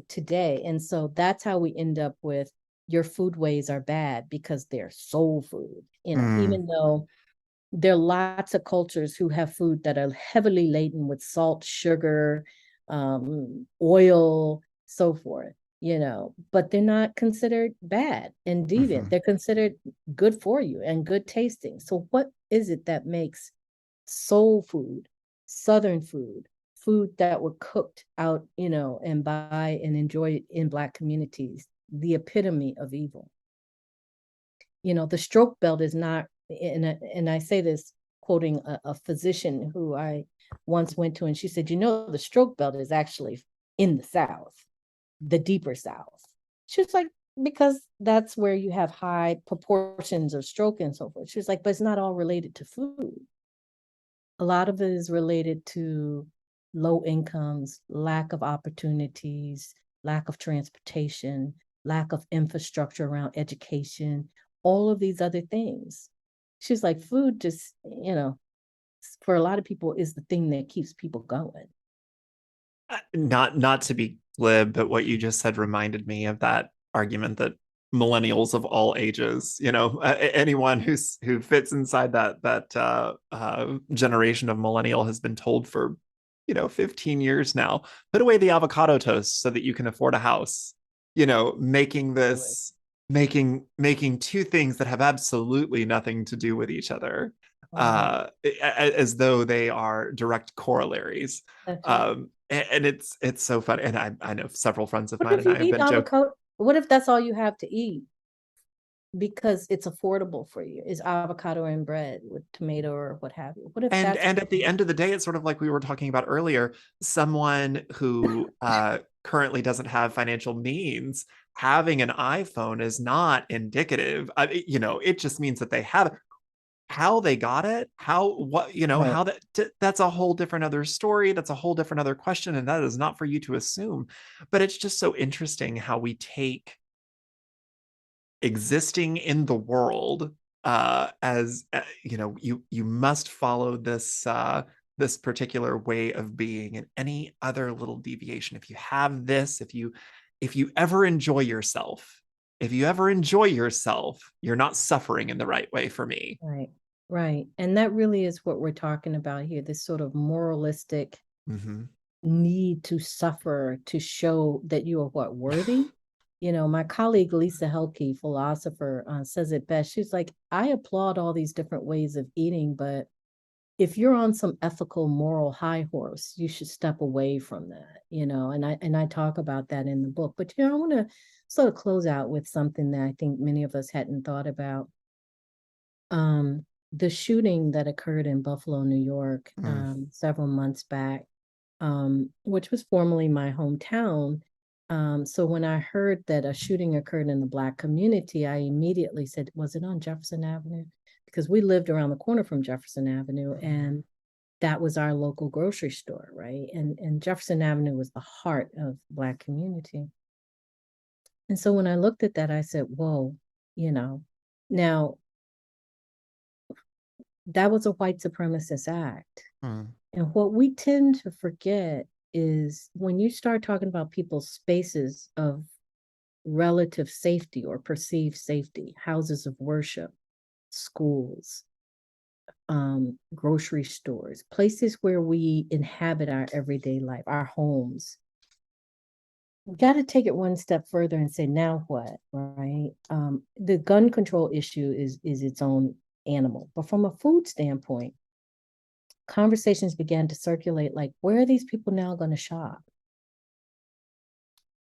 today. And so that's how we end up with your foodways are bad because they're soul food, Mm. even though there are lots of cultures who have food that are heavily laden with salt, sugar, oil, so forth, but they're not considered bad and deviant. Mm-hmm. They're considered good for you and good tasting. So what is it that makes soul food, Southern food, food that were cooked out, and by and enjoyed in Black communities, the epitome of evil? The stroke belt is not, and I say this quoting a physician who I once went to, and she said, the stroke belt is actually in the South, the deeper South. She was like, because that's where you have high proportions of stroke and so forth. She was like, but it's not all related to food. A lot of it is related to low incomes, lack of opportunities, lack of transportation, lack of infrastructure around education, all of these other things. She's like, food just, for a lot of people is the thing that keeps people going. Not to be glib, but what you just said reminded me of that argument that millennials of all ages, anyone who fits inside that generation of millennial has been told for 15 years now, put away the avocado toast so that you can afford a house. Making Really. this making two things that have absolutely nothing to do with each other, Right. as though they are direct corollaries. That's right. And it's so funny. And I know several friends of What mine if and you I have eat been joking. avocado? What if that's all you have to eat because it's affordable for you? Is avocado and bread with tomato or what have you? What if that's And at the end of the day, it's sort of like we were talking about earlier, someone who currently doesn't have financial means, having an iPhone is not indicative. It just means that they have it. How they got it, how what right? how that's a whole different other story. That's a whole different other question, and that is not for you to assume. But it's just so interesting how we take existing in the world as you must follow this particular way of being, and any other little deviation, if you have this, if you ever enjoy yourself, you're not suffering in the right way for me. Right, right. And that really is what we're talking about here, this sort of moralistic Mm-hmm. need to suffer to show that you are what, worthy? My colleague Lisa Helke, philosopher, says it best. She's like, I applaud all these different ways of eating, but if you're on some ethical, moral high horse, you should step away from that, and I talk about that in the book. But I want to sort of close out with something that I think many of us hadn't thought about. The shooting that occurred in Buffalo, New York, Mm. several months back, which was formerly my hometown. So when I heard that a shooting occurred in the Black community, I immediately said, was it on Jefferson Avenue? Because we lived around the corner from Jefferson Avenue, and that was our local grocery store, right? And Jefferson Avenue was the heart of Black community. And so when I looked at that, I said, whoa, you know, now that was a white supremacist act. Hmm. And what we tend to forget is when you start talking about people's spaces of relative safety or perceived safety, houses of worship, schools, grocery stores, places where we inhabit our everyday life, our homes. We got to take it one step further and say, now what, right? The gun control issue is its own animal, but from a food standpoint, conversations began to circulate like, where are these people now going to shop?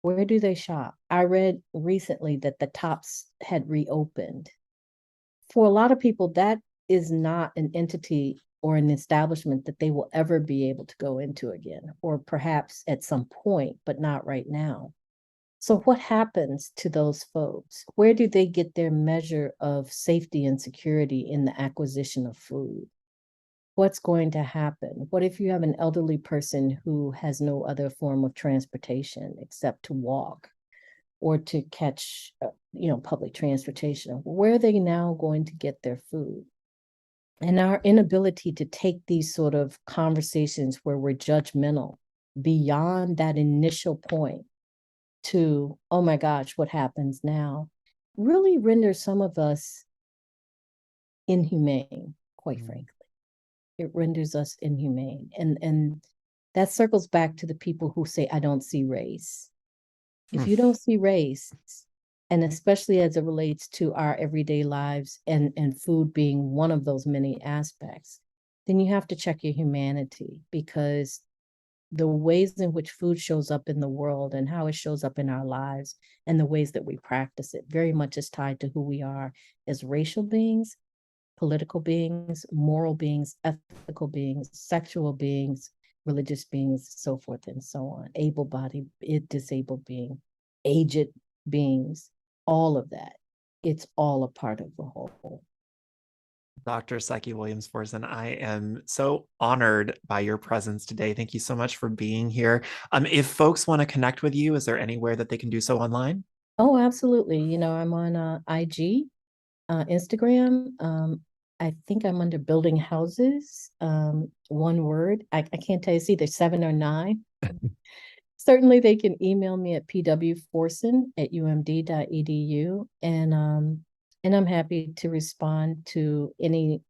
Where do they shop? I read recently that the Tops had reopened. For a lot of people, that is not an entity or an establishment that they will ever be able to go into again, or perhaps at some point, but not right now. So, what happens to those folks? Where do they get their measure of safety and security in the acquisition of food? What's going to happen? What if you have an elderly person who has no other form of transportation except to walk or to catch, public transportation? Where are they now going to get their food? And our inability to take these sort of conversations where we're judgmental beyond that initial point to, oh my gosh, what happens now, really renders some of us inhumane, quite frankly. It renders us inhumane. And that circles back to the people who say, I don't see race. If you don't see race, and especially as it relates to our everyday lives and food being one of those many aspects, then you have to check your humanity, because the ways in which food shows up in the world and how it shows up in our lives and the ways that we practice it very much is tied to who we are as racial beings, political beings, moral beings, ethical beings, sexual beings, religious beings, so forth and so on, able-bodied, disabled being, aged beings, all of that. It's all a part of the whole. Dr. Psyche Williams-Forson, I am so honored by your presence today. Thank you so much for being here. If folks want to connect with you, is there anywhere that they can do so online? Oh, absolutely. I'm on IG, Instagram. I think I'm under building houses. One word. I can't tell you, it's either 7 or 9. Certainly they can email me at pwforson@umd.edu, and I'm happy to respond to any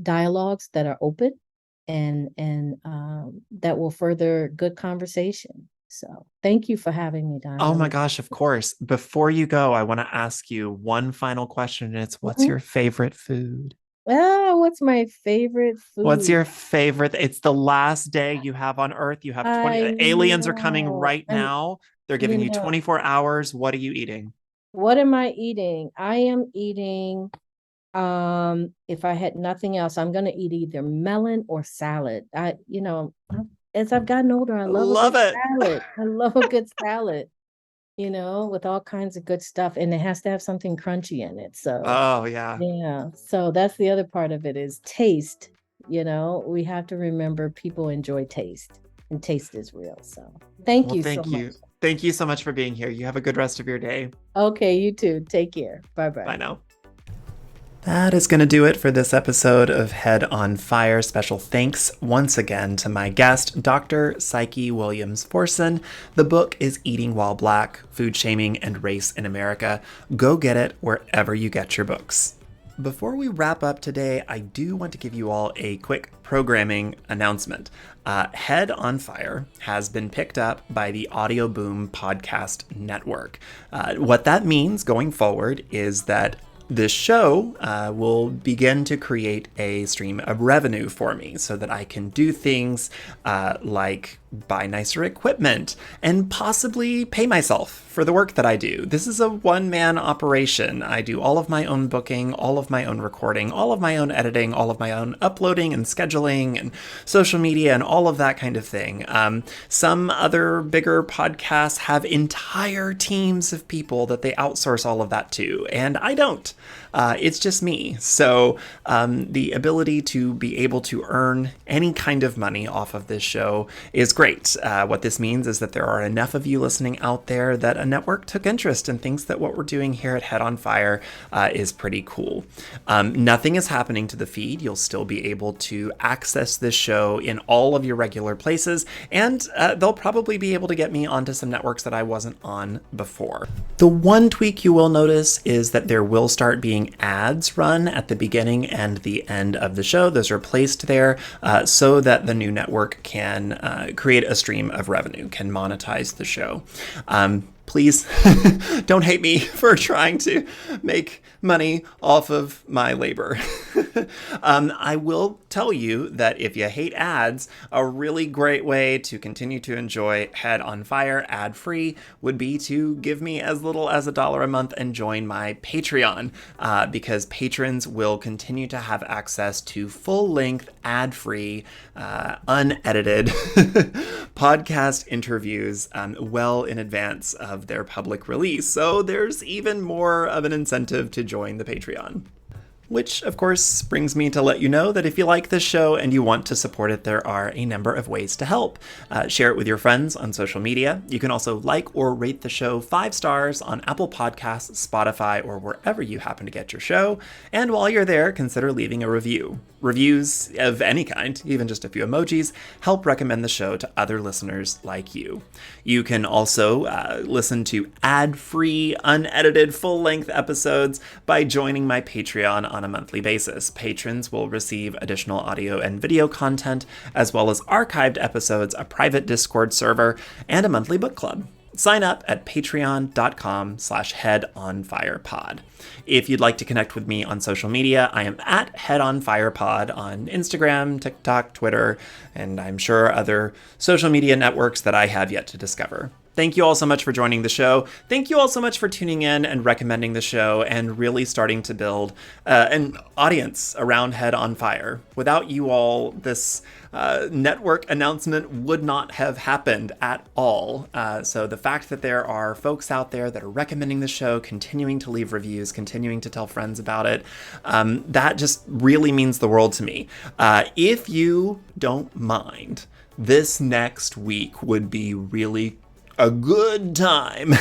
dialogues that are open and that will further good conversation. So thank you for having me, Don. I Oh my really gosh, of course. Before you go, I want to ask you one final question, and it's what's Mhm. your favorite food? What's my favorite What's food? your favorite? It's the last day you have on Earth. You have 20. I Aliens are coming know. right now. They're You giving you know, 24 hours. What are you eating? what am I eating? I am eating, if I had nothing else, I'm gonna eat either melon or salad. As I've gotten older, I love a Love good it. salad. I love a good salad, with all kinds of good stuff, and it has to have something crunchy in it. So Oh, yeah. yeah, so that's the other part of it is taste. We have to remember people enjoy taste, and taste is real. So thank Well, you so thank much. you. Thank you so much for being here. You have a good rest of your day. Okay, you too. Take care. Bye Bye bye. now. That is going to do it for this episode of Head on Fire. Special thanks once again to my guest, Dr. Psyche Williams-Forson. The book is Eating While Black: Food Shaming and Race in America. Go get it wherever you get your books. Before we wrap up today, I do want to give you all a quick programming announcement. Head on Fire has been picked up by the Audio Boom Podcast Network. What that means going forward is that this show will begin to create a stream of revenue for me so that I can do things like buy nicer equipment and possibly pay myself for the work that I do. This is a one-man operation. I do all of my own booking, all of my own recording, all of my own editing, all of my own uploading and scheduling and social media and all of that kind of thing. Some other bigger podcasts have entire teams of people that they outsource all of that to, and I don't. It's just me. So the ability to be able to earn any kind of money off of this show is great. great. What this means is that there are enough of you listening out there that a network took interest and thinks that what we're doing here at Head on Fire is pretty cool. Nothing is happening to the feed. You'll still be able to access this show in all of your regular places, and they'll probably be able to get me onto some networks that I wasn't on before. The one tweak you will notice is that there will start being ads run at the beginning and the end of the show. Those are placed there so that the new network can create a stream of revenue, can monetize the show. Please don't hate me for trying to make money off of my labor. I will tell you that if you hate ads, a really great way to continue to enjoy Head on Fire ad-free would be to give me as little as $1 a month and join my Patreon, because patrons will continue to have access to full-length, ad-free, unedited podcast interviews well in advance of their public release. So there's even more of an incentive to join the Patreon. Which, of course, brings me to let you know that if you like this show and you want to support it, there are a number of ways to help. Share it with your friends on social media. You can also like or rate the show 5 stars on Apple Podcasts, Spotify, or wherever you happen to get your show. And while you're there, consider leaving a review. Reviews of any kind, even just a few emojis, help recommend the show to other listeners like you. You can also listen to ad-free, unedited, full-length episodes by joining my Patreon on a monthly basis. Patrons will receive additional audio and video content, as well as archived episodes, a private Discord server, and a monthly book club. Sign up at patreon.com/headonfirepod. If you'd like to connect with me on social media, I am at headonfirepod on Instagram, TikTok, Twitter, and I'm sure other social media networks that I have yet to discover. Thank you all so much for joining the show. Thank you all so much for tuning in and recommending the show and really starting to build an audience around Head on Fire. Without you all, this network announcement would not have happened at all. So the fact that there are folks out there that are recommending the show, continuing to leave reviews, continuing to tell friends about it, that just really means the world to me. If you don't mind, this next week would be really a good time.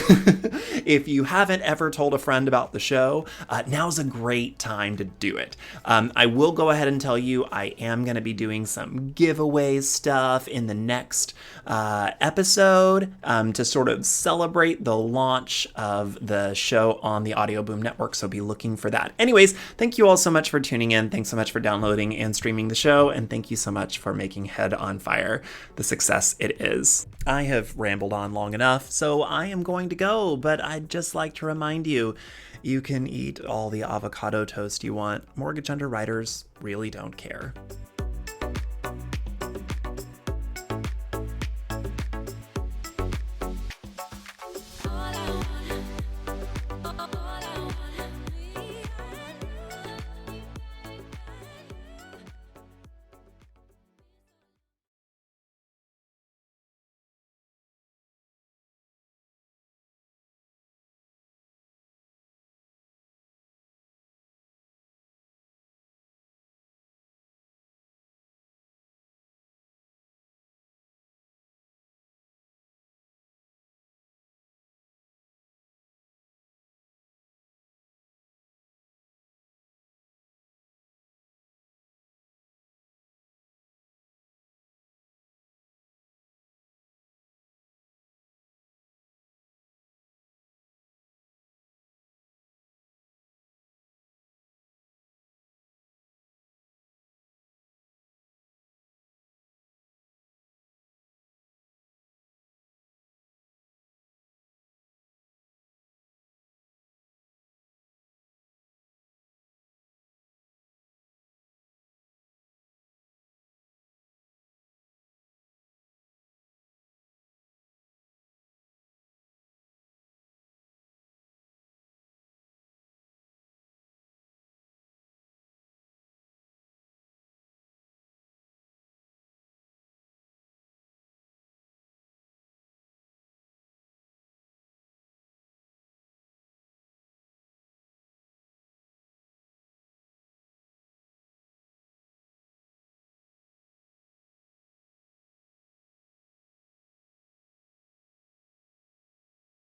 If you haven't ever told a friend about the show, now's a great time to do it. I will go ahead and tell you I am going to be doing some giveaway stuff in the next episode to sort of celebrate the launch of the show on the Audio Boom Network, so be looking for that. Anyways, thank you all so much for tuning in. Thanks so much for downloading and streaming the show, and thank you so much for making Head on Fire the success it is. I have rambled on long enough, so I am going to go, but I'd just like to remind you, you can eat all the avocado toast you want. Mortgage underwriters really don't care.